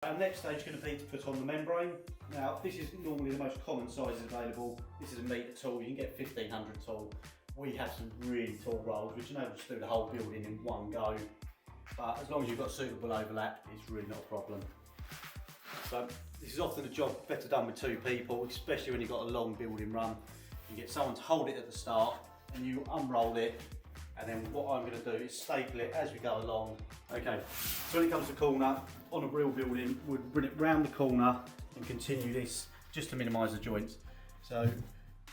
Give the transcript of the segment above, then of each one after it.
Our next stage is going to be to put on the membrane. Now this is normally the most common sizes available. This is a metre tall, you can get 1500 tall. We have some really tall rolls which enable us to do the whole building in one go. But as long as you've got suitable overlap, it's really not a problem. So this is often a job better done with two people, especially when you've got a long building run. You get someone to hold it at the start and you unroll it, and then what I'm going to do is staple it as we go along. Okay, so when it comes to corner, on a real building, we'll bring it round the corner and continue this just to minimise the joints. So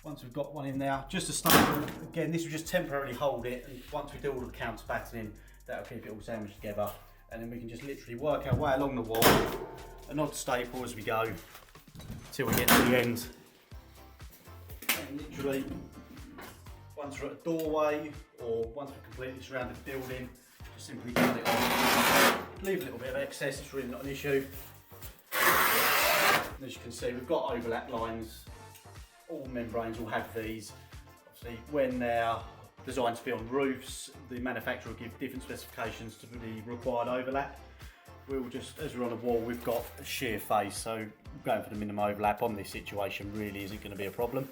once we've got one in there, just a staple, again this will just temporarily hold it, and once we do all the counterbattening, that'll keep it all sandwiched together. And then we can just literally work our way along the wall, an odd staple as we go, till we get to the end. And literally, once we're at a doorway, or once we've completely surrounded the building, just simply cut it off. Leave a little bit of excess, it's really not an issue. And as you can see, we've got overlap lines. All membranes will have these. Obviously, when they're designed to be on roofs, the manufacturer will give different specifications to the required overlap. We'll just, as we're on a wall, we've got a sheer face, so going for the minimum overlap on this situation really isn't going to be a problem.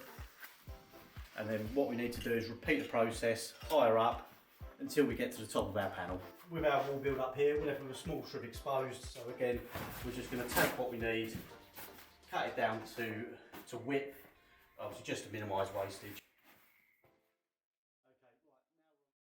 And then what we need to do is repeat the process higher up until we get to the top of our panel. With our wall build up here, we're left with a small strip exposed, so again, we're just going to take what we need, cut it down to width, obviously just to minimise wastage.